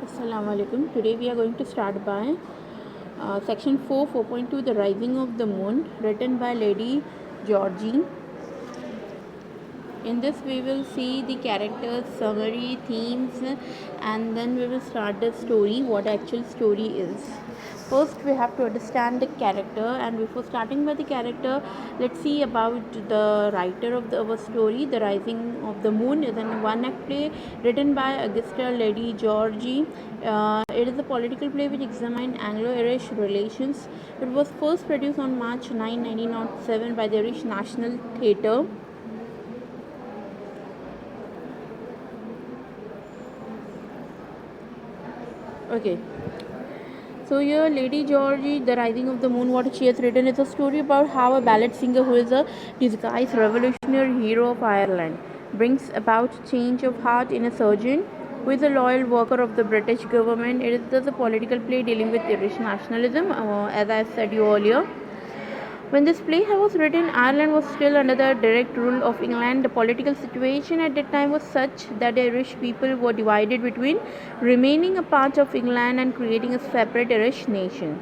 Assalamu alaikum. Today we are going to start by section 4.2 The Rising of the Moon, written by Lady Georgie. In this we will see the characters, summary, themes, and then we will start the story, what actual story is. First we have to understand the character, and before starting by the character, let's see about the writer of our story. The Rising of the Moon is a one-act play written by Augusta Lady Georgie. It is a political play which examined Anglo-Irish relations. It was first produced on March 9, 1907 by the Irish National Theatre. Okay, so here Lady Georgie, The Rising of the Moon, what she has written is a story about how a ballad singer who is a disguised revolutionary hero of Ireland brings about change of heart in a surgeon who is a loyal worker of the British government. It is thus a political play dealing with Irish nationalism, as I said you earlier. When this play was written, Ireland was still under the direct rule of England. The political situation at that time was such that the Irish people were divided between remaining a part of England and creating a separate Irish nation.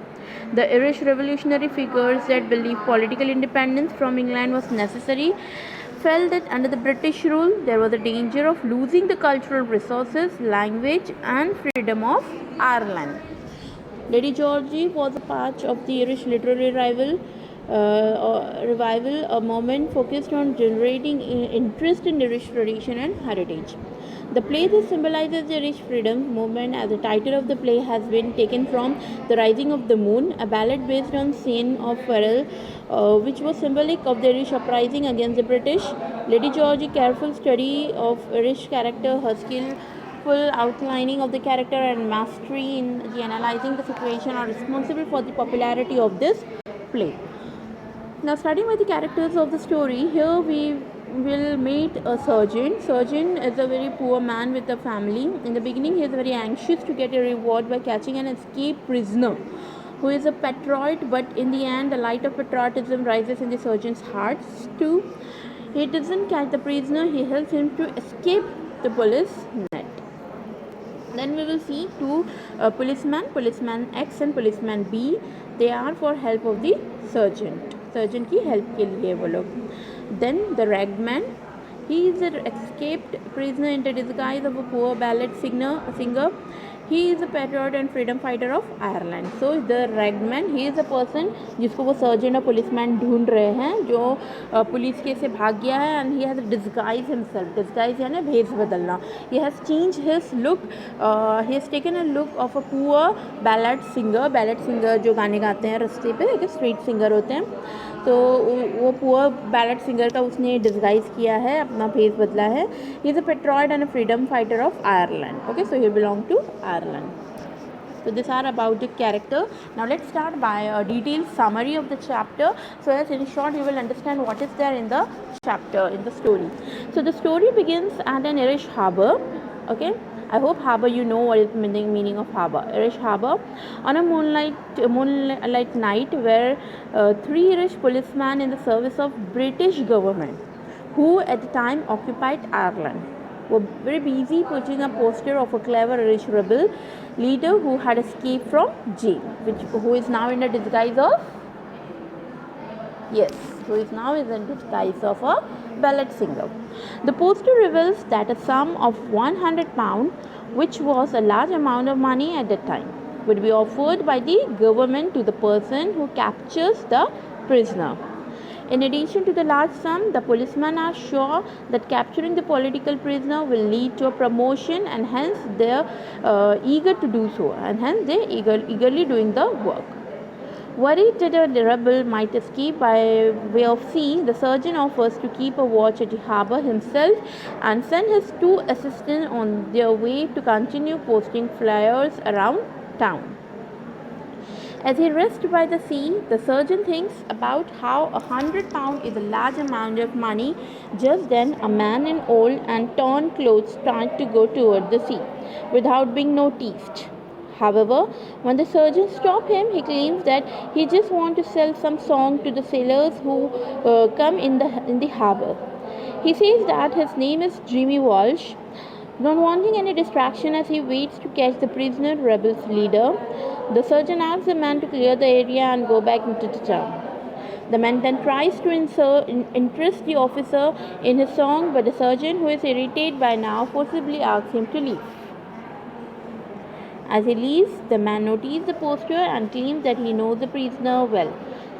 The Irish revolutionary figures that believed political independence from England was necessary felt that under the British rule there was a danger of losing the cultural resources, language, and freedom of Ireland. Lady Georgie was a part of the Irish literary revival, a moment focused on generating interest in Irish tradition and heritage. The play that symbolizes the Irish freedom movement, as the title of the play has been taken from The Rising of the Moon, a ballad based on scene of Farrell, which was symbolic of the Irish uprising against the British. Lady Georgie's careful study of Irish character, her skillful outlining of the character, and mastery in the analyzing the situation are responsible for the popularity of this play. Now, starting with the characters of the story, here we will meet a surgeon. Surgeon is a very poor man with a family. In the beginning, he is very anxious to get a reward by catching an escaped prisoner who is a patriot, but in the end, the light of patriotism rises in the surgeon's heart too. He doesn't catch the prisoner, he helps him to escape the police net. Then we will see two policeman X and policeman B. They are for help of the surgeon की help के लिए वो लोग. Then the ragged man, he is an escaped prisoner in the disguise of a poor ballad singer. He is a patriot and freedom fighter of Ireland. So the ragged man, he is a person जिसको वो surgeon और policeman ढूंढ रहे हैं, जो police के से भाग गया है, and he has disguised himself. Disguise यानी भेष बदलना. He has changed his look. He has taken a look of a poor ballad singer. Ballad singer जो गाने गाते हैं रास्ते पे, एक street singer होते हैं. तो वो पुअर बैलेट सिंगर का उसने डिस्गाइज किया है, अपना फेस बदला है. He is a patriot and a freedom fighter of Ireland. Okay, so he belong to Ireland. So this are about the character. Now let's start by a detailed summary of the chapter, so as in short you will understand what is there in the chapter, in the story. So the story begins at an Irish harbour. Okay, I hope harbour you know what is the meaning of harbour. Irish harbour on a moonlight night where three Irish policemen in the service of British government, who at the time occupied Ireland, were very busy putting a poster of a clever Irish rebel leader who had escaped from jail, who is now in the disguise of who is now in the disguise of a ballad singer. The poster reveals that a sum of £100, which was a large amount of money at that time, would be offered by the government to the person who captures the prisoner. In addition to the large sum, the policemen are sure that capturing the political prisoner will lead to a promotion, and hence they are eager to do so, and hence they eagerly doing the work. Worried that a rebel might escape by way of sea, the surgeon offers to keep a watch at the harbour himself and send his two assistants on their way to continue posting flyers around town. As he rests by the sea, the surgeon thinks about how £100 is a large amount of money. Just then, a man in old and torn clothes tried to go toward the sea without being noticed. However, when the surgeon stopped him, he claims that he just wants to sell some song to the sailors who come in the harbour. He says that his name is Jimmy Walsh, Not wanting any distraction as he waits to catch the prisoner rebel's leader, the sergeant asks the man to clear the area and go back into the town. The man then tries to interest the officer in his song, but the sergeant, who is irritated by now, forcibly asks him to leave. As he leaves, the man notices the poster and claims that he knows the prisoner well.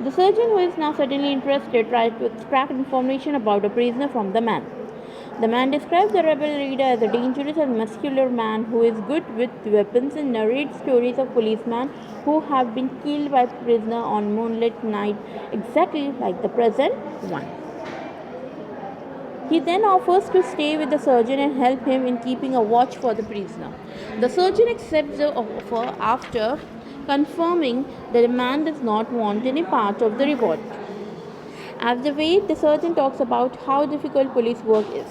The sergeant, who is now suddenly interested, tries to extract information about the prisoner from the man. The man describes the rebel leader as a dangerous and muscular man who is good with weapons and narrates stories of policemen who have been killed by prisoner on moonlit night, exactly like the present one. He then offers to stay with the surgeon and help him in keeping a watch for the prisoner. The surgeon accepts the offer after confirming that the man does not want any part of the reward. As they wait, the surgeon talks about how difficult police work is,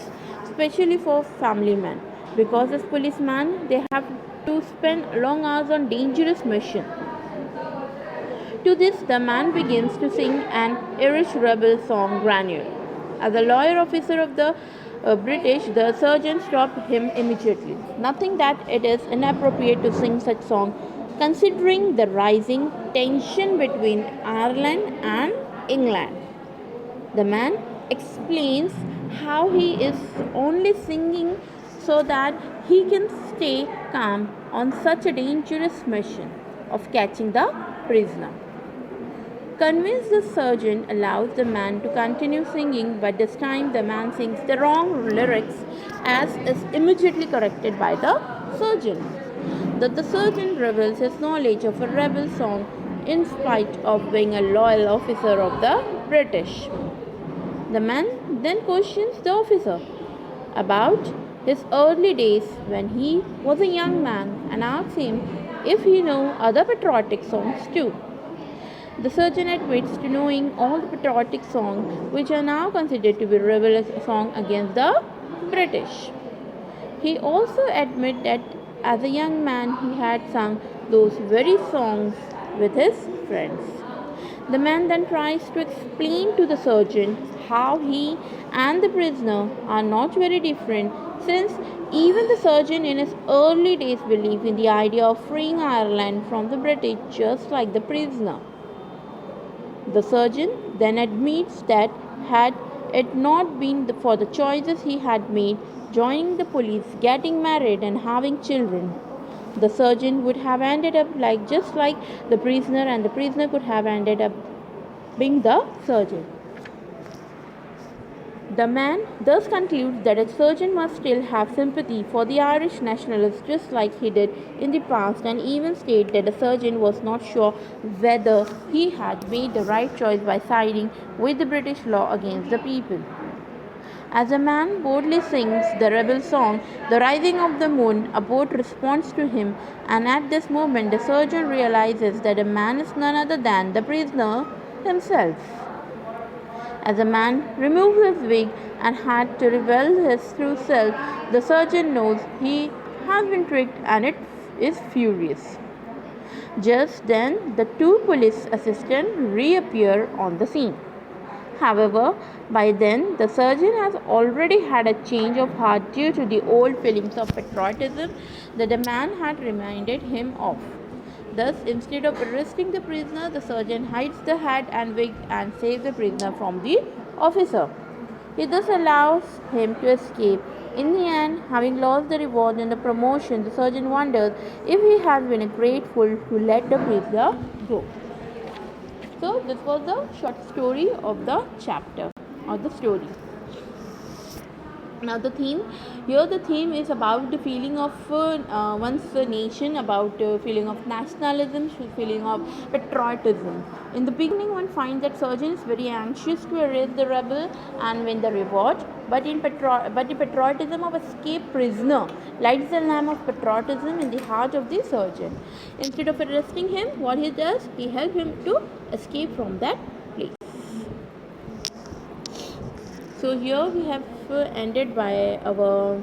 especially for family men, because as policemen they have to spend long hours on dangerous missions. To this, the man begins to sing an Irish rebel song, Granule. As a lawyer officer of the British, the surgeon stopped him immediately, nothing that it is inappropriate to sing such song, considering the rising tension between Ireland and England. The man explains how he is only singing so that he can stay calm on such a dangerous mission of catching the prisoner. Convinced, the surgeon allows the man to continue singing, but this time the man sings the wrong lyrics as is immediately corrected by the surgeon. The surgeon reveals his knowledge of a rebel song in spite of being a loyal officer of the British. The man then questions the officer about his early days when he was a young man and asks him if he knew other patriotic songs too. The surgeon admits to knowing all the patriotic songs which are now considered to be rebel songs against the British. He also admits that as a young man he had sung those very songs with his friends. The man then tries to explain to the surgeon how he and the prisoner are not very different, since even the surgeon in his early days believed in the idea of freeing Ireland from the British just like the prisoner. The surgeon then admits that had it not been for the choices he had made, joining the police, getting married and having children, the surgeon would have ended up just like the prisoner, and the prisoner could have ended up being the surgeon. The man thus concludes that a surgeon must still have sympathy for the Irish nationalists just like he did in the past, and even state that the surgeon was not sure whether he had made the right choice by siding with the British law against the people. As a man boldly sings the rebel song, The Rising of the Moon, a boat responds to him, and at this moment the surgeon realizes that the man is none other than the prisoner himself. As a man removes his wig and had to reveal his true self, the surgeon knows he has been tricked and it is furious. Just then, the two police assistants reappear on the scene. However, by then, the surgeon has already had a change of heart due to the old feelings of patriotism that the man had reminded him of. Thus, instead of arresting the prisoner, the surgeon hides the hat and wig and saves the prisoner from the officer. He thus allows him to escape. In the end, having lost the reward and the promotion, the surgeon wonders if he has been grateful to let the prisoner go. So, this was the short story of the chapter or the story. Now the theme is about the feeling of one's nation, about feeling of nationalism, feeling of patriotism. In the beginning, one finds that surgeon is very anxious to arrest the rebel and win the reward, but the patriotism of escaped prisoner lights the lamp of patriotism in the heart of the surgeon. Instead of arresting him, what he does, he helps him to escape from that place. So here we have ended by our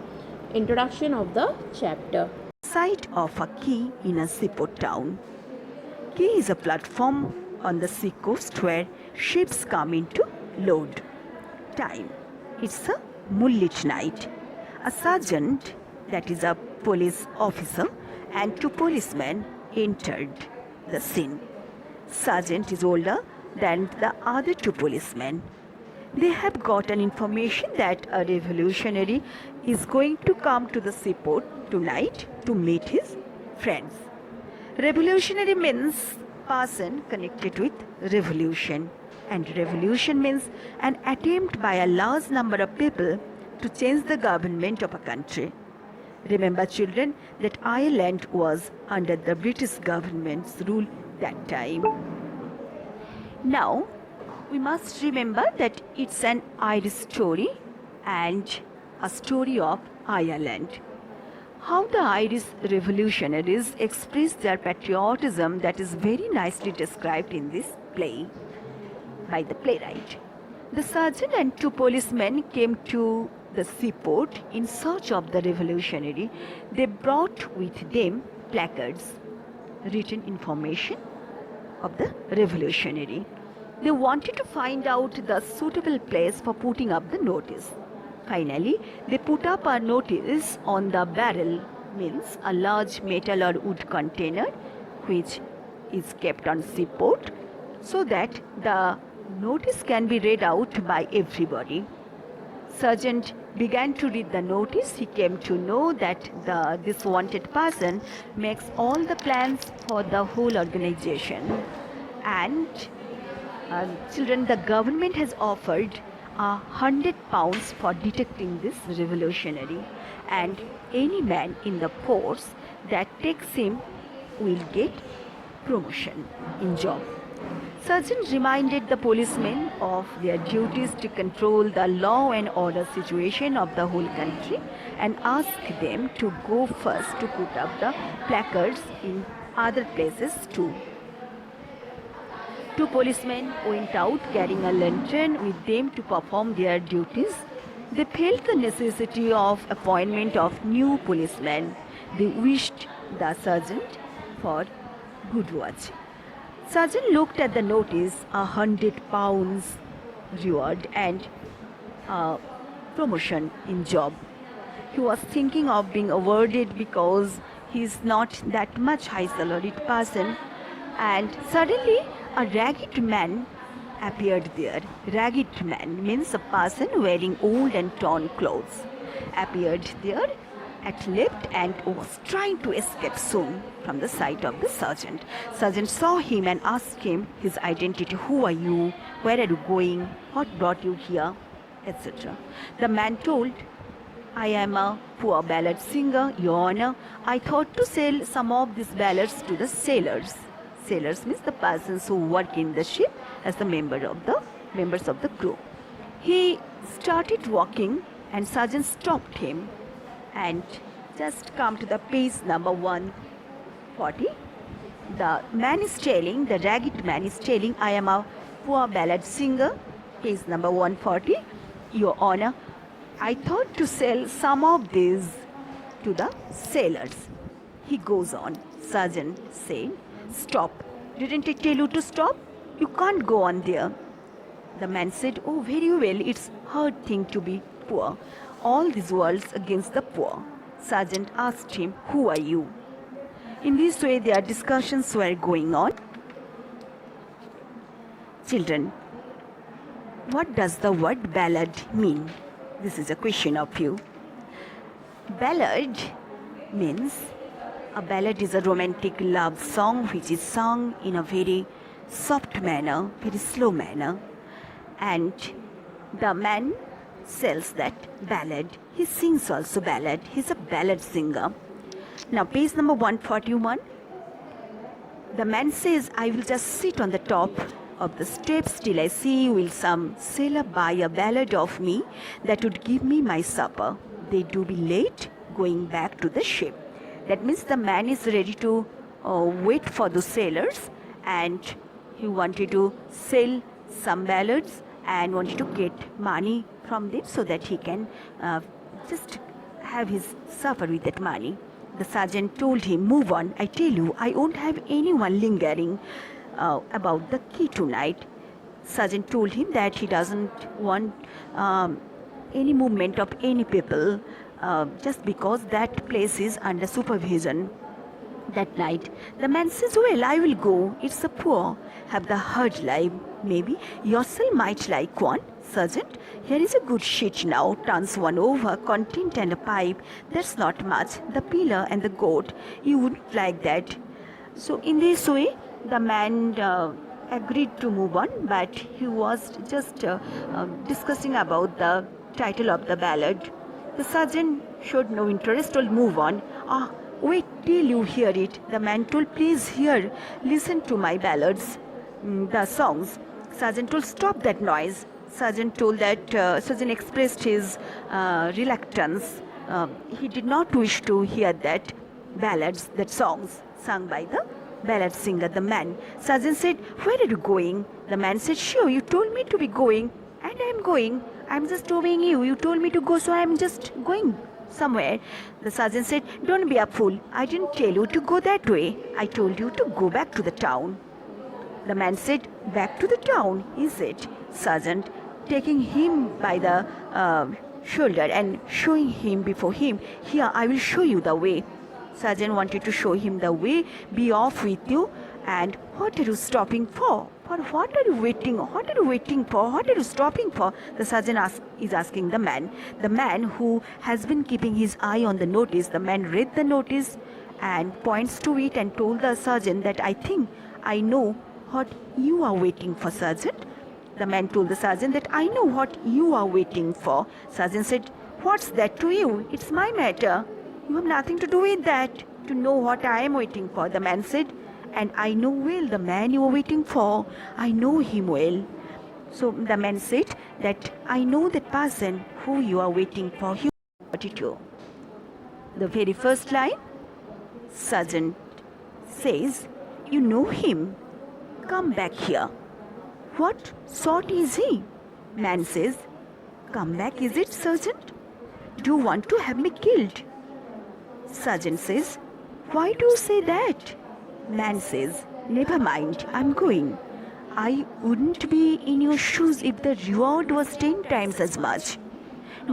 introduction of the chapter. Site of a quay in a seaport town. Quay is a platform on the seacoast where ships come in to load. Time. It's a moonlit night. A sergeant that is a police officer, and two policemen entered the scene. Sergeant is older than the other two policemen. They have gotten information that a revolutionary is going to come to the seaport tonight to meet his friends. Revolutionary means person connected with revolution, and revolution means an attempt by a large number of people to change the government of a country. Remember, children, that Ireland was under the British government's rule that time. Now, we must remember that it's an Irish story and a story of Ireland. How the Irish revolutionaries expressed their patriotism, that is very nicely described in this play by the playwright. The sergeant and two policemen came to the seaport in search of the revolutionary. They brought with them placards, written information of the revolutionary. They wanted to find out the suitable place for putting up the notice. Finally, they put up a notice on the barrel, means a large metal or wood container which is kept on seaport, so that the notice can be read out by everybody. Sergeant began to read the notice. He came to know that this wanted person makes all the plans for the whole organization. And children, the government has offered £100 for detecting this revolutionary, and any man in the force that takes him will get promotion in job. Sergeant reminded the policemen of their duties to control the law and order situation of the whole country and asked them to go first to put up the placards in other places too. Two policemen went out carrying a lantern with them to perform their duties. They felt the necessity of appointment of new policemen. They wished the sergeant for good watch. Sergeant looked at the notice, £100 reward and promotion in job. He was thinking of being awarded because he is not that much high salaried person, and suddenly a ragged man appeared there. Ragged man means a person wearing old and torn clothes appeared there at left and was trying to escape soon from the sight of the sergeant. Sergeant saw him and asked him his identity. Who are you? Where are you going? What brought you here? Etc. The man told, I am a poor ballad singer, Your Honor. I thought to sell some of these ballads to the sailors. Sailors means the persons who work in the ship as the members of the crew. He started walking and sergeant stopped him and just come to the page number 140. The man is telling, the ragged man is telling, I am a poor ballad singer, page number 140. Your Honor, I thought to sell some of these to the sailors. He goes on. Sergeant said, stop. Didn't I tell you to stop? You can't go on there. The man said, oh, very well, it's hard thing to be poor. All these words against the poor. Sergeant asked him, who are you? In this way, their discussions were going on. Children, what does the word ballad mean? This is a question of you. Ballad means, a ballad is a romantic love song which is sung in a very soft manner, very slow manner. And the man sells that ballad. He sings also ballad. He's a ballad singer. Now page number 141. The man says, I will just sit on the top of the steps till I see will some sailor buy a ballad of me that would give me my supper. They do be late going back to the ship. That means the man is ready to wait for the sailors, and he wanted to sell some ballads and wanted to get money from them so that he can just have his supper with that money. The sergeant told him, move on, I tell you, I won't have anyone lingering about the key tonight. Sergeant told him that he doesn't want any movement of any people just because that place is under supervision. That night, the man says, "Well, I will go. It's a poor. Have the hard life. Maybe yourself might like one. Sergeant, here is a good sheet now. Turns one over, content and a pipe. That's not much. The pillar and the goat. You wouldn't like that." So, in this way, the man agreed to move on, but he was just discussing about the title of the ballad. The sergeant showed no interest, told, "Move on." "Ah, wait till you hear it." The man told, "Please hear, listen to my ballads, the songs." Sergeant told, "Stop that noise." Sergeant expressed his reluctance. He did not wish to hear that ballads, that songs sung by the ballad singer, the man. Sergeant said, "Where are you going?" The man said, "Sure, you told me to be going, and I am going. I'm just obeying you. You told me to go, so I'm just going somewhere." The sergeant said, "Don't be a fool. I didn't tell you to go that way. I told you to go back to the town." The man said, "Back to the town, is it?" Sergeant, taking him by the shoulder and showing him before him, "Here, I will show you the way." Sergeant wanted to show him the way. "Be off with you. And what are you stopping for? For what are you waiting? What are you waiting for? What are you stopping for?" The sergeant is asking the man. The man who has been keeping his eye on the notice, the man read the notice and points to it and told the sergeant that, "I think I know what you are waiting for, Sergeant." The man told the sergeant that, "I know what you are waiting for." Sergeant said, "What's that to you? It's my matter. You have nothing to do with that, to know what I am waiting for." The man said, "And I know well the man you are waiting for. I know him well." So the man said that, "I know that person who you are waiting for." He 42. The very first line, sergeant says, "You know him. Come back here." "What sort is he?" Man says, "Come back, is it, sergeant? Do you want to have me killed?" Sergeant says, "Why do you say that?" Man says, "Never mind, I'm going. I wouldn't be in your shoes if the reward was 10 times as much.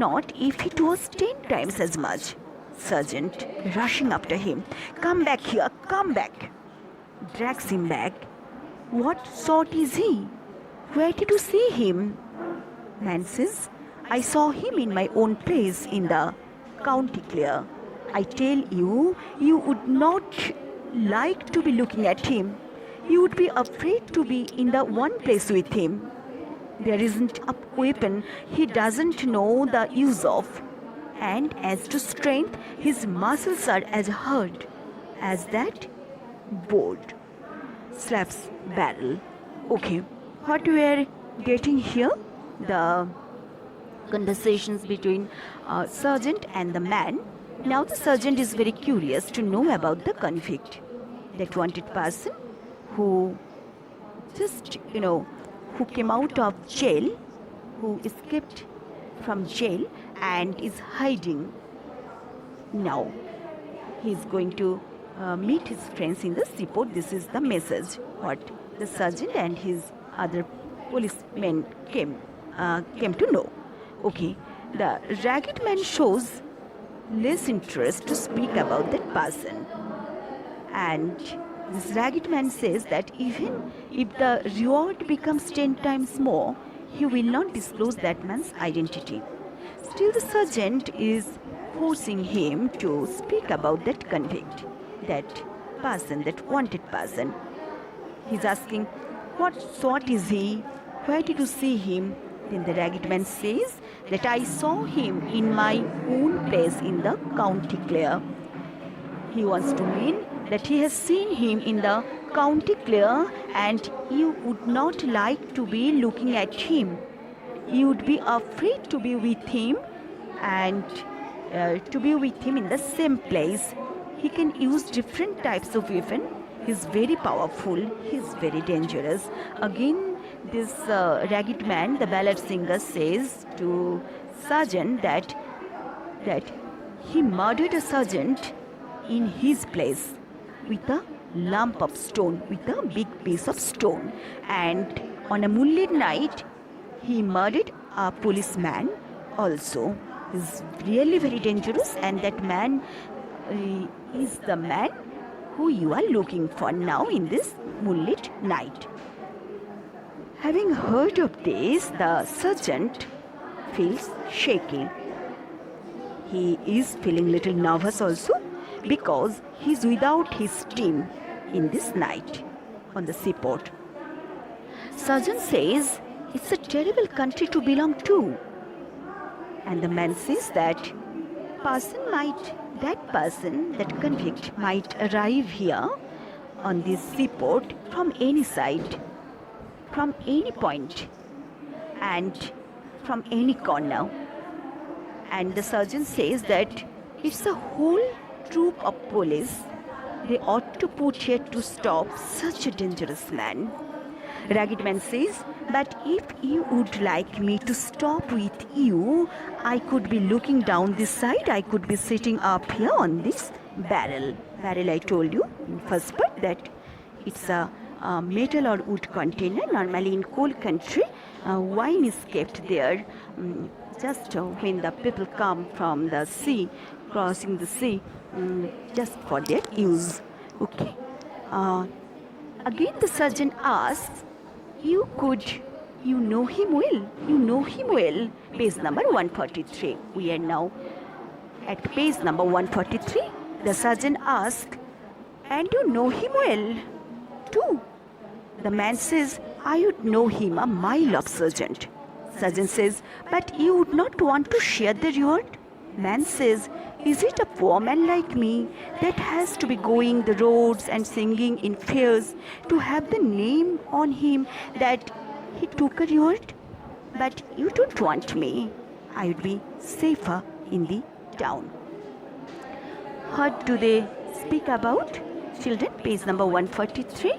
Not if it was 10 times as much." Sergeant, rushing after him, "Come back here, come back." Drags him back. "What sort is he? Where did you see him?" Man says, "I saw him in my own place in the County Clare. I tell you, you would not like to be looking at him. You would be afraid to be in the one place with him. There isn't a weapon he doesn't know the use of. And as to strength, his muscles are as hard as that board." Slaps barrel. Okay, what we are getting here, the conversations between sergeant and the man. Now the sergeant is very curious to know about the convict, that wanted person who just, who came out of jail, who escaped from jail and is hiding. Now he is going to meet his friends in the seaport. This is the message what the sergeant and his other policemen came to know. Okay, the ragged man shows less interest to speak about that person, and this ragged man says that even if the reward becomes 10 times more, he will not disclose that man's identity. Still the sergeant is forcing him to speak about that convict, that person, that wanted person. He's asking, "What sort is he? Where did you see him?" Then the ragged man says that, "I saw him in my own place in the County Clare." He wants to mean that he has seen him in the County Clare, and you would not like to be looking at him. You would be afraid to be with him, and to be with him in the same place. He can use different types of weapon. He's very powerful. He's very dangerous. Again, this ragged man, the ballad singer, says to sergeant that he murdered a sergeant in his place with a lump of stone, with a big piece of stone. And on a moonlit night, he murdered a policeman also. is really very dangerous, and that man is the man who you are looking for now in this moonlit night. Having heard of this, the sergeant feels shaky. He is feeling little nervous also because he is without his team in this night on the seaport. Sergeant says it's a terrible country to belong to. And the man says that that convict might arrive here on this seaport from any side, from any point, and from any corner. And the sergeant says that it's a whole troop of police they ought to put here to stop such a dangerous man. Ragged Man says that if you would like me to stop with you, I could be looking down this side, I could be sitting up here on this barrel. Barrel, I told you in first part that it's a metal or wood container. Normally in cold country, wine is kept there just when the people come from the sea, crossing the sea, just for their use. Okay. Again the sergeant asks, you know him well. Page number 143. We are now at page number 143. The sergeant asks, and you know him well too? The man says, I would know him a mile off, sergeant. Sergeant says, but you would not want to share the reward? Man says, is it a poor man like me that has to be going the roads and singing in fairs to have the name on him that he took a reward? But you don't want me. I would be safer in the town. What do they speak about? Children, page number 143.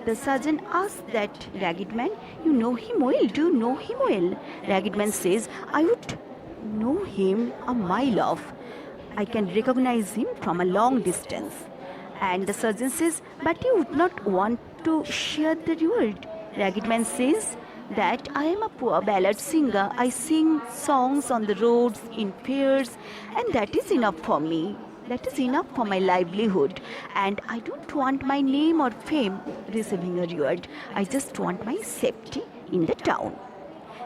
The sergeant asks that Ragged Man, you know him well, do you know him well? Ragged Man says, I would know him a mile off. I can recognize him from a long distance. And the sergeant says, but you would not want to share the reward. Ragged Man says that I am a poor ballad singer. I sing songs on the roads, in fairs, and that is enough for me. That is enough for my livelihood. And I don't want my name or fame receiving a reward. I just want my safety in the town.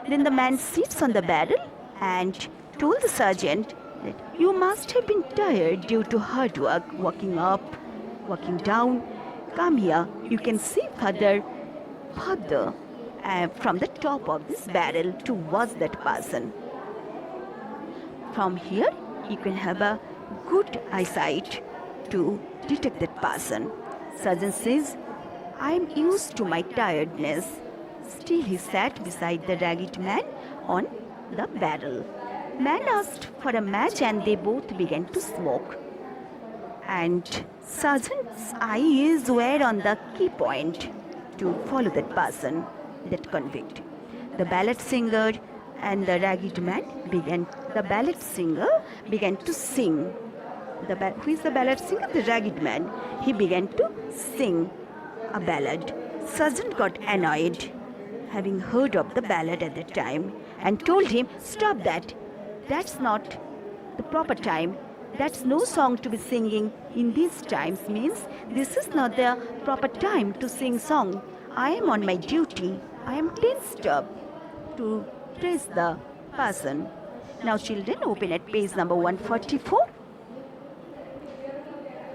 Then the man sits on the barrel and told the sergeant that you must have been tired due to hard work, walking up, walking down. Come here, you can see further from the top of this barrel towards that person. From here, you can have a good eyesight to detect that person. Sergeant says, I am used to my tiredness. Still he sat beside the Ragged Man on the barrel. Man asked for a match and they both began to smoke. And Sergeant's eyes were on the key point to follow that person, that convict. The ballad singer and the Ragged Man began to sing. Who is the ballad singer? The Ragged Man. He began to sing a ballad. Sergeant got annoyed, having heard of the ballad at the time, and told him, stop that. That's not the proper time. That's no song to be singing in these times. Means this is not the proper time to sing song. I am on my duty. I am tensed up to praise the person. Now children, open at page number 144.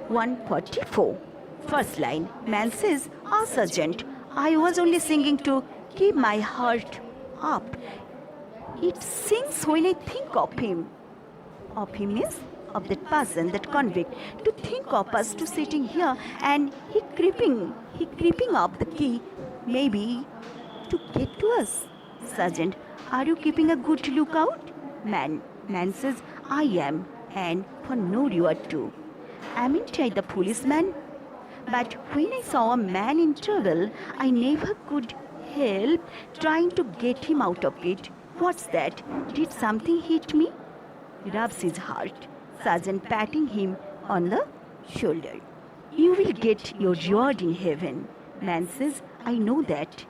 144. First line. Man says, sergeant, I was only singing to keep my heart up. It sings when I think of him. Of him means of that person, that convict. To think of us to sitting here and he creeping up the key, maybe to get to us. Sergeant, are you keeping a good lookout? Man says, I am, and for no reward too. Amn't I the policeman? But when I saw a man in trouble, I never could help trying to get him out of it. What's that? Did something hit me? Rubs his heart. Sergeant patting him on the shoulder. You will get your reward in heaven. Man says, I know that,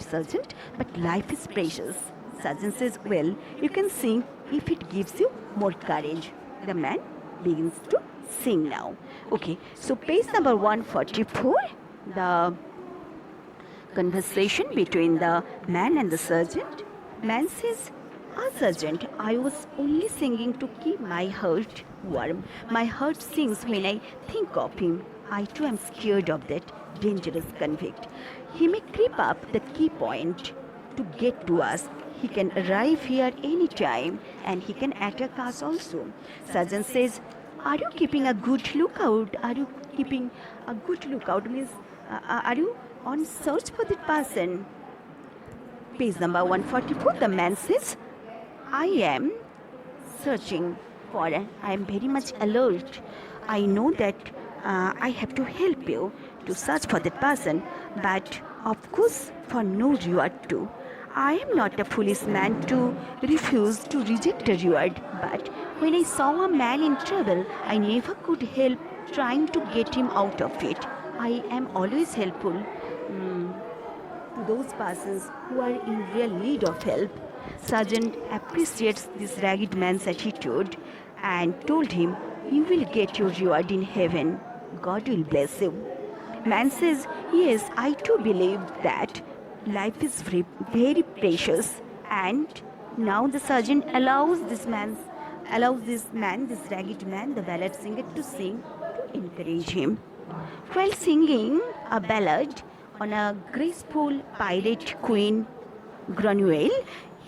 Sergeant, but life is precious. Sergeant says, well, you can sing if it gives you more courage. The man begins to sing now. Okay, so page number 144, the conversation between the man and the sergeant. Man says, "Ah, Sergeant, I was only singing to keep my heart warm. My heart sings when I think of him. I too am scared of that dangerous convict. He may creep up the key point to get to us. He can arrive here any time and he can attack us also." Sergeant says, "Are you keeping a good lookout? Are you keeping a good lookout? Means, are you on search for that person?" Page number 144, the man says, "I am searching for, I am very much alert. I know that I have to help you to search for that person, but of course for no reward too. I am not a foolish man to refuse to reject a reward, but when I saw a man in trouble, I never could help trying to get him out of it. I am always helpful to those persons who are in real need of help." Sergeant appreciates this ragged man's attitude and told him, "You will get your reward in heaven. God will bless you." Man says, "Yes, I too believe that life is very, very precious." And now the sergeant allows this man, this ragged man, the ballad singer, to sing to encourage him. While singing a ballad on a graceful pirate queen, Granuaile,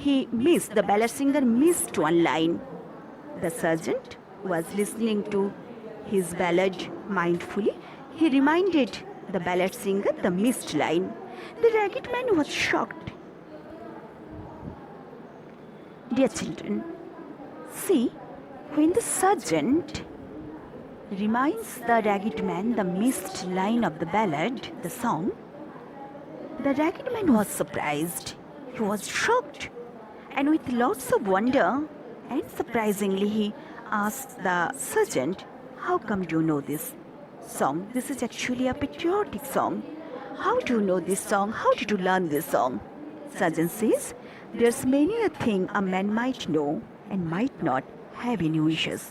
the ballad singer missed one line. The sergeant was listening to his ballad mindfully. He reminded the ballad singer the missed line. The ragged man was shocked. Dear children, see, when the sergeant reminds the ragged man the missed line of the ballad, the song, the ragged man was surprised. He was shocked. And with lots of wonder and surprisingly, he asked the sergeant, "How come you know this song? This is actually a patriotic song. How do you know this song? How did you learn this song?" Sergeant says, "There's many a thing a man might know and might not have any wishes."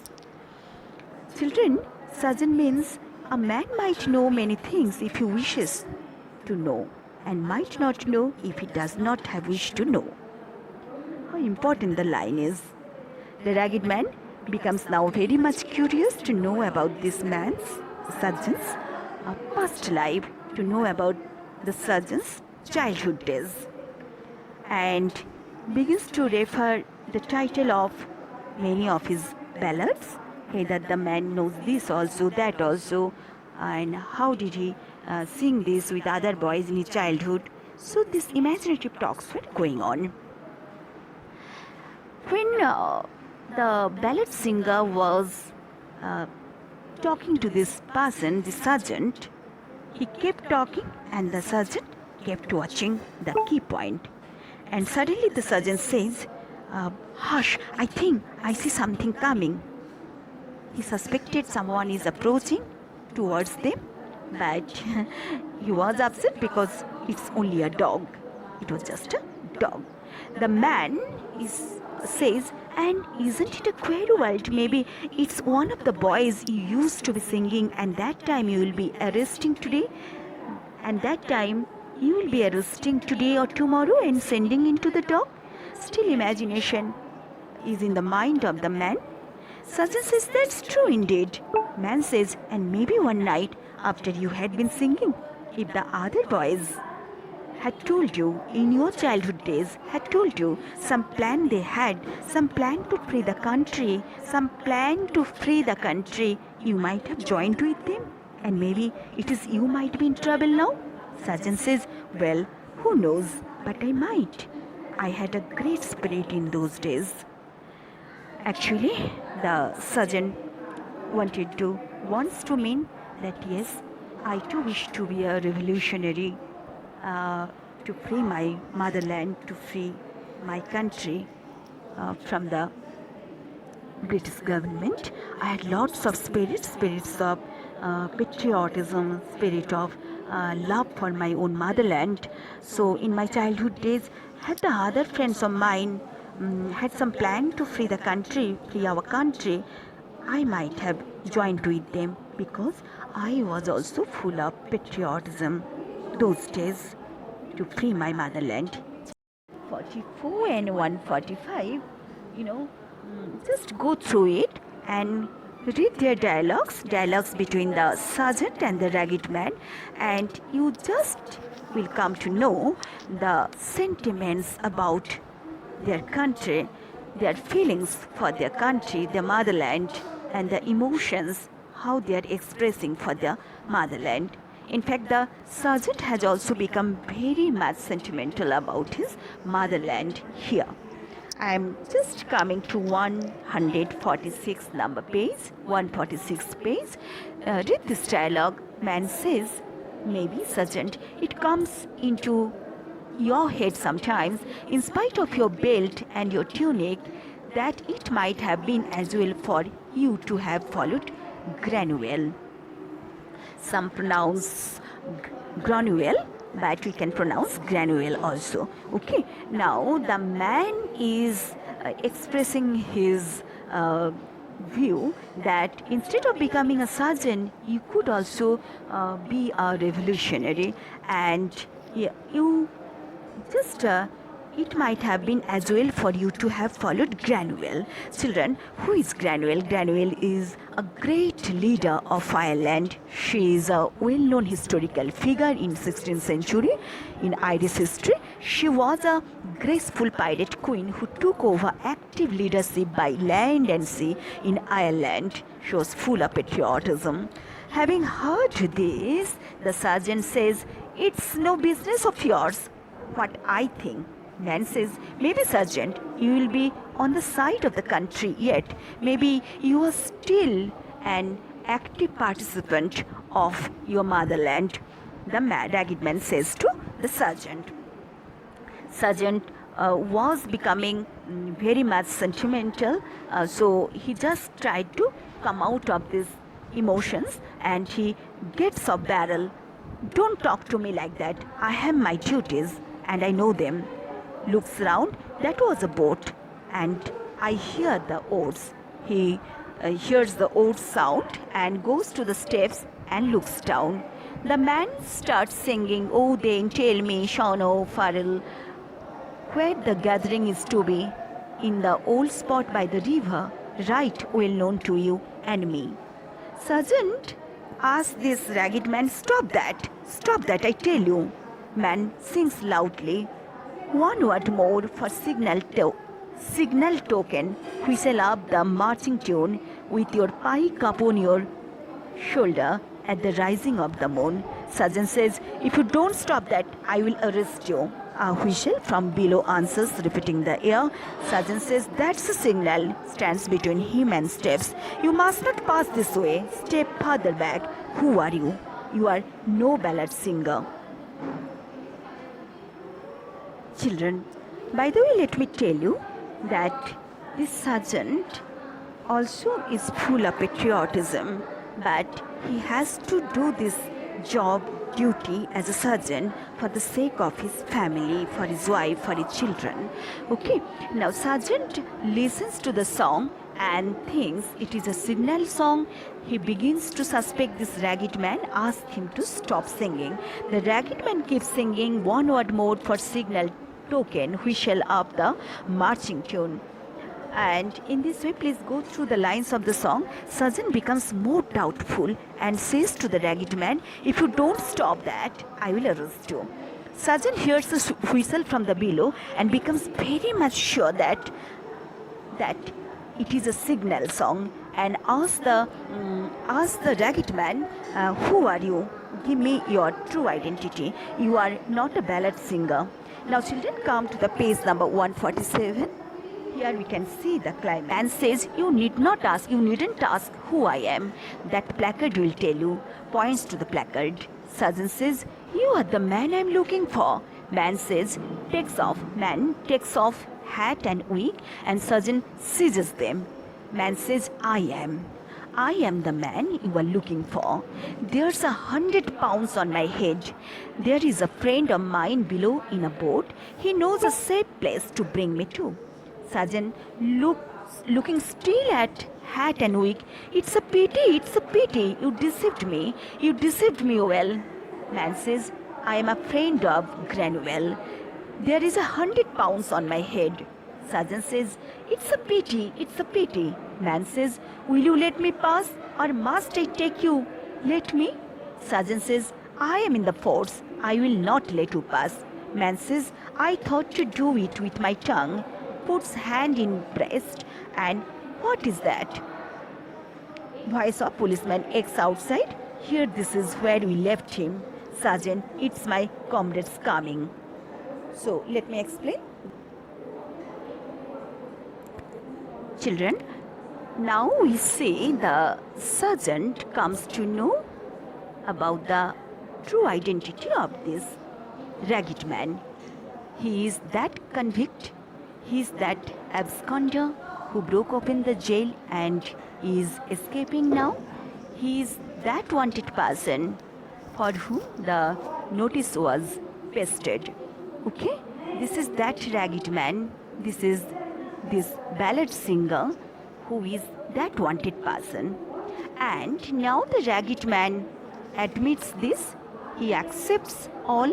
Children, sergeant means a man might know many things if he wishes to know, and might not know if he does not have wish to know. How important the line is. The ragged man becomes now very much curious to know about this sergeant's past life, to know about the sergeant's childhood days, and begins to refer the title of many of his ballads, whether the man knows this also, that also, and how did he sing this with other boys in his childhood. So these imaginative talks were going on. When the ballad singer was talking to this person, the sergeant, he kept talking and the sergeant kept watching the key point. And suddenly the sergeant says, "Hush, I think I see something coming." He suspected someone is approaching towards them, but he was upset because it's only a dog. It was just a dog. The man says, "And isn't it a queer world? Maybe it's one of the boys you used to be singing, and that time you will be arresting today, and that time you will be arresting today or tomorrow and sending into the dog." Still, imagination is in the mind of the man. Sergeant says, "That's true indeed." Man says, "And maybe one night after you had been singing, if the other boys had told you in your childhood days, had told you some plan they had, some plan to free the country, you might have joined with them, and maybe it is you might be in trouble now." Sergeant says, "Well, who knows, but I might. I had a great spirit in those days." Actually, the sergeant wants to mean that yes, I too wish to be a revolutionary, to free my motherland, to free my country from the British government. I had lots of spirits of patriotism, spirit of love for my own motherland. So in my childhood days, had the other friends of mine had some plan to free the country, free our country, I might have joined with them because I was also full of patriotism those days to free my motherland. 44 and 145, just go through it and read their dialogues between the sergeant and the ragged man, and you just will come to know the sentiments about their country, their feelings for their country, their motherland, and the emotions how they are expressing for their motherland. In fact, the sergeant has also become very much sentimental about his motherland here. I am just coming to 146 number page, 146 page. Read this dialogue. Man says, maybe sergeant, it comes into your head sometimes, in spite of your belt and your tunic, that it might have been as well for you to have followed Granuel. Some pronounce Granuel, but we can pronounce Granuel also. Okay, now the man is expressing his view that instead of becoming a sergeant, you could also be a revolutionary, and you just it might have been as well for you to have followed Granuel. Children, who is Granuel? Granuel is a great leader of Ireland. She is a well-known historical figure in 16th century in Irish history. She was a graceful pirate queen who took over active leadership by land and sea in Ireland. She was full of patriotism. Having heard this, the sergeant says, "It's no business of yours what I think." Man says, "Maybe, sergeant, you will be on the side of the country yet. Maybe you are still an active participant of your motherland." The ragged man says to the sergeant. Sergeant was becoming very much sentimental, so he just tried to come out of these emotions, and he gets a barrel. "Don't talk to me like that. I have my duties and I know them." Looks round, that was a boat, and I hear the oars. He hears the oars sound and goes to the steps and looks down. The man starts singing, "Oh, then tell me, Sean O'Farrell, where the gathering is to be." "In the old spot by the river, right well known to you and me." "Sergeant," asked this ragged man, "stop that, I tell you." Man sings loudly, "One word more for signal token, whistle up the marching tune with your pike upon your shoulder at the rising of the moon." Sergeant says, "If you don't stop that, I will arrest you." A whistle from below answers, repeating the air. Sergeant says, "That's a signal," stands between him and steps. "You must not pass this way. Step further back." "Who are you?" "You are no ballad singer." Children, by the way, let me tell you that this sergeant also is full of patriotism, but he has to do this job duty as a sergeant for the sake of his family, for his wife, for his children. Okay, now sergeant listens to the song and thinks it is a signal song. He begins to suspect this ragged man, asks him to stop singing. The ragged man keeps singing, "One word more for signal token, whistle up the marching tune." And in this way, please go through the lines of the song. Sergeant becomes more doubtful and says to the ragged man, "If you don't stop that, I will arrest you." Sergeant hears a whistle from the below and becomes very much sure that it is a signal song, and asks the ragged man, "Who are you? Give me your true identity. You are not a ballad singer." Now children, come to the page number 147. Here we can see the climax. Man says, "You needn't ask who I am. That placard will tell you." Points to the placard. Sergeant says, "You are the man I am looking for." Man takes off hat and wig, and sergeant seizes them. Man says, "I am. I am the man you are looking for. There's 100 pounds on my head. There is a friend of mine below in a boat. He knows a safe place to bring me to. Sergeant looking still at hat and wig. It's a pity. You deceived me well. Man says, I am a friend of Granuel. There is 100 pounds on my head. Sergeant says, it's a pity. Man says, will you let me pass or must I take you? Let me. Sergeant says, I am in the force. I will not let you pass. Man says, I thought to do it with my tongue. Puts hand in breast and what is that? Voice of policeman X outside. Here this is where we left him. Sergeant, it's my comrades coming. So let me explain. Children, now we see the sergeant comes to know about the true identity of this ragged man. He is that convict, he is that absconder who broke open the jail and is escaping now. He is that wanted person for whom the notice was pasted. Okay, this is that ragged man. This is this ballad singer who is that wanted person. And now the ragged man admits this. He accepts all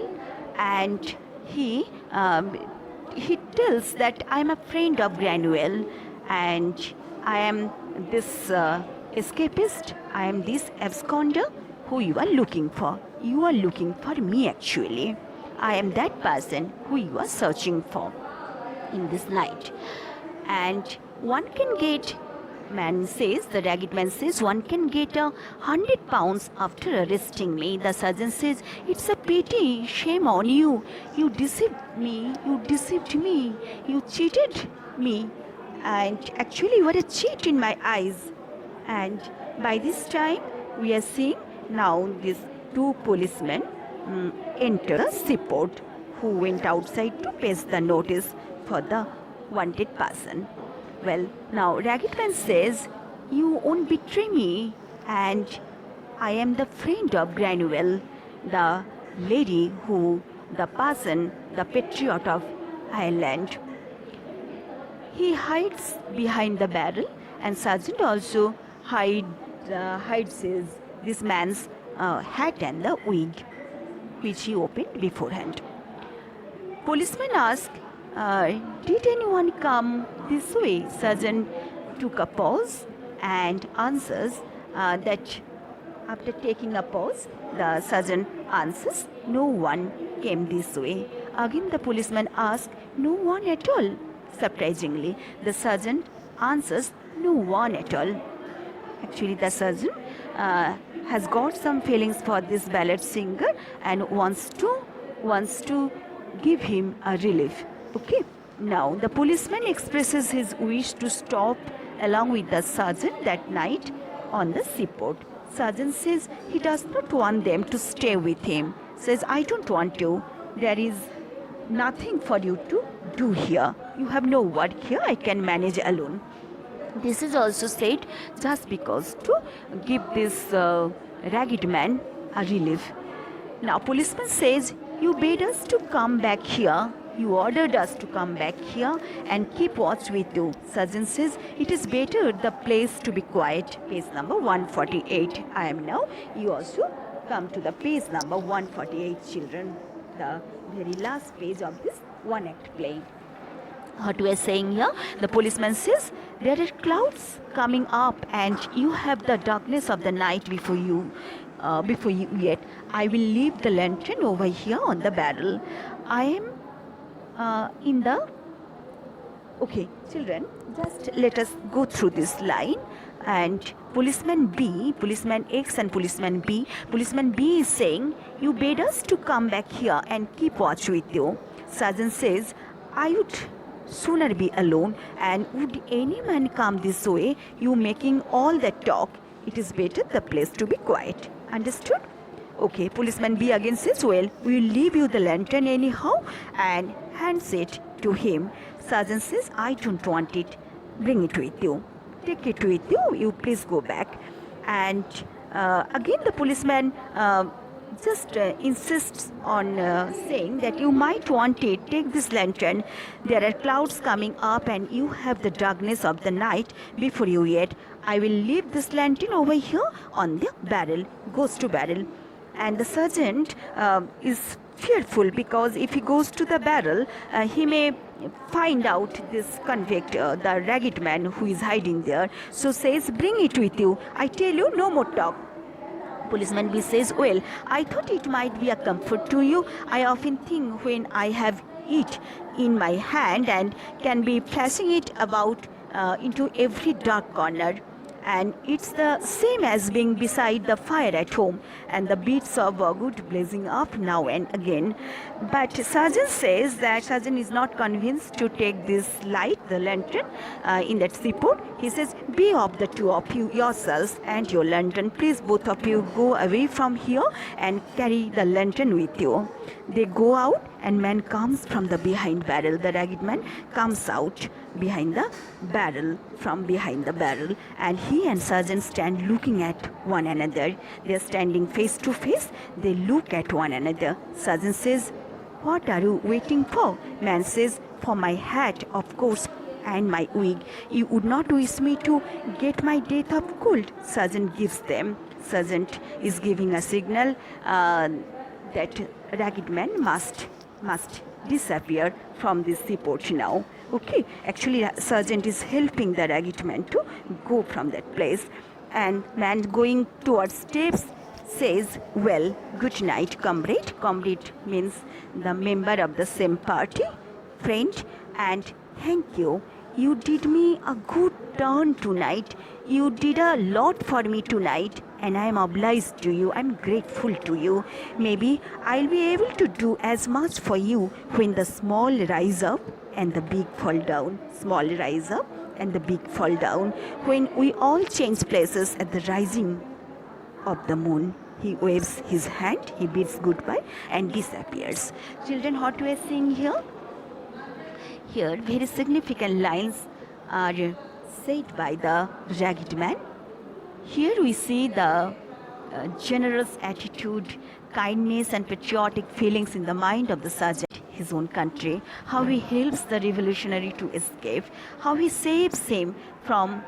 and he tells that I am a friend of Granuel and I am this escapist. I am this absconder who you are looking for. You are looking for me actually. I am that person who you are searching for in this night. And one can get, the ragged man says, one can get 100 pounds after arresting me. The sergeant says, it's a pity, shame on you. You deceived me, you cheated me. And actually you are a cheat in my eyes. And by this time, we are seeing now these two policemen enter the seaport who went outside to paste the notice for the wanted person. Well, now ragged man says, you won't betray me and I am the friend of Granuel, the lady who, the person, the patriot of Ireland. He hides behind the barrel and sergeant also hides this man's hat and the wig which he opened beforehand. Policeman asked, did anyone come this way? Sergeant took a pause and answers that after taking a pause, the sergeant answers, no one came this way. Again the policeman asked, no one at all. Surprisingly, the sergeant answers, no one at all. Actually, the sergeant has got some feelings for this ballad singer and wants to give him a relief. Okay. Now the policeman expresses his wish to stop along with the sergeant that night on the seaport. Sergeant says he does not want them to stay with him. Says, I don't want to. There is nothing for you to do here. You have no work here. I can manage alone. This is also said just because to give this ragged man a relief. Now policeman says, you bade us to come back here. You ordered us to come back here and keep watch with you. Sergeant says, it is better the place to be quiet. Page number 148. I am now. You also come to the page number 148, children. The very last page of this one act play. What we are saying here, the policeman says, there are clouds coming up and you have the darkness of the night before you yet. I will leave the lantern over here on the barrel. I am in the... Okay, children, just let us go through this line. And policeman B, policeman X and policeman B. Policeman B is saying, you bade us to come back here and keep watch with you. Sergeant says, I would sooner be alone, and would any man come this way, you making all that talk, it is better the place to be quiet. Understood? Okay, policeman B again says, well, we will leave you the lantern anyhow, and hands it to him. Sergeant says, I don't want it. Bring it with you. take it with you. You please go back. And again, the policeman just insists on saying that you might want it. Take this lantern. There are clouds coming up, and you have the darkness of the night before you yet. I will leave this lantern over here on the barrel. Goes to barrel. And the sergeant is fearful because if he goes to the barrel, he may find out this convict, the ragged man who is hiding there. So says, bring it with you. I tell you, no more talk. Policeman B says, well, I thought it might be a comfort to you. I often think when I have it in my hand and can be flashing it about into every dark corner. And it's the same as being beside the fire at home and the bits of wood blazing up now and again. But Sergeant says that Sergeant is not convinced to take this light, the lantern, in that seaport. He says, be of the two of you yourselves and your lantern. Please, both of you go away from here and carry the lantern with you. They go out and man comes from the behind barrel. The ragged man comes out behind the barrel, from behind the barrel, and he and Sergeant stand looking at one another. They are standing face to face. They look at one another. Sergeant says, what are you waiting for? Man says, for my hat, of course, and my wig. You would not wish me to get my death of cold. Sergeant gives them. Sergeant is giving a signal that ragged man must disappear from this seaport now. Okay, actually Sergeant is helping the ragged man to go from that place. And man going towards steps says, well, good night, comrade. Comrade means the member of the same party, friend, and thank you. You did me a good turn tonight. You did a lot for me tonight, and I am obliged to you. I am grateful to you. Maybe I'll be able to do as much for you when the small rise up and the big fall down. Small rise up and the big fall down. When we all change places at the rising of the moon. He waves his hand, he bids goodbye and disappears. Children, what we are seeing here? Here, very significant lines are said by the ragged man. Here we see the generous attitude, kindness and patriotic feelings in the mind of the sergeant, his own country, how he helps the revolutionary to escape, how he saves him from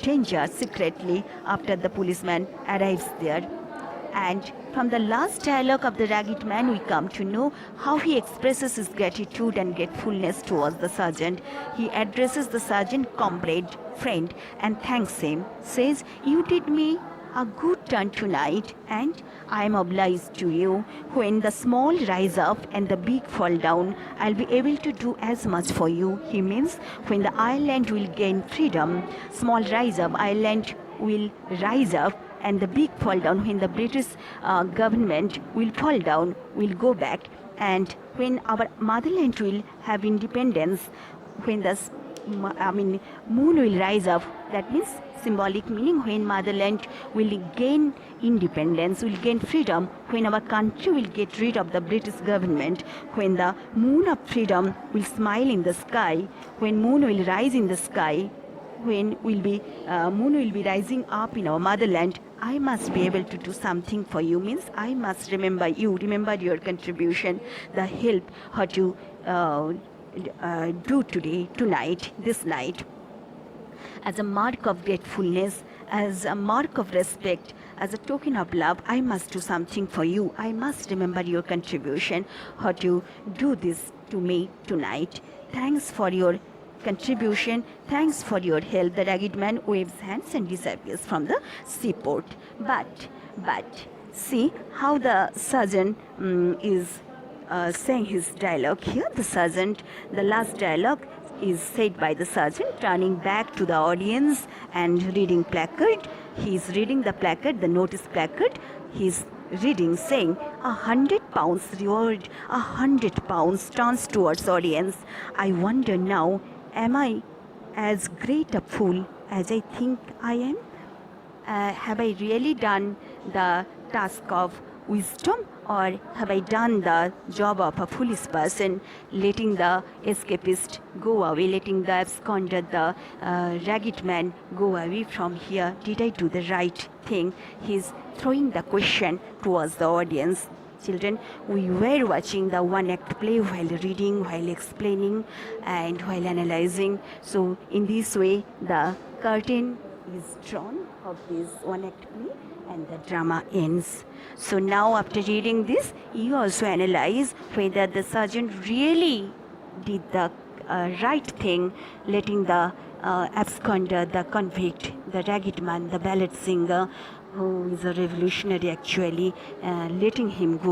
danger secretly after the policeman arrives there. And from the last dialogue of the ragged man, we come to know how he expresses his gratitude and gratefulness towards the sergeant. He addresses the sergeant, comrade, friend, and thanks him. Says, you did me a good turn tonight, and I am obliged to you. When the small rise up and the big fall down, I'll be able to do as much for you. He means when the island will gain freedom, small rise up, island will rise up, and the big fall down, when the British government will fall down, will go back. And when our motherland will have independence, when the moon will rise up, that means symbolic meaning, when motherland will gain independence, will gain freedom, when our country will get rid of the British government, when the moon of freedom will smile in the sky, when moon will rise in the sky, when moon will be rising up in our motherland, I must be able to do something for you. Means I must remember you, remember your contribution, the help what you do today, tonight, this night. As a mark of gratefulness, as a mark of respect, as a token of love, I must do something for you. I must remember your contribution, what you do this to me tonight. Thanks for your contribution, thanks for your help. The ragged man waves hands and disappears from the seaport. But see how the sergeant is saying his dialogue here. The sergeant, the last dialogue is said by the sergeant, turning back to the audience and reading placard. He is reading the placard, the notice placard. He is reading, saying, £100 reward, £100, turns towards audience. I wonder now, am I as great a fool as I think I am? Have I really done the task of wisdom, or have I done the job of a foolish person, letting the escapist go away, letting the absconder, the ragged man go away from here? Did I do the right thing? He's throwing the question towards the audience. Children, we were watching the one act play while reading, while explaining, and while analyzing. So in this way, the curtain is drawn of this one act play and the drama ends. So now after reading this, you also analyze whether the sergeant really did the right thing, letting the absconder, the convict, the ragged man, the ballad singer, who is a revolutionary actually, letting him go.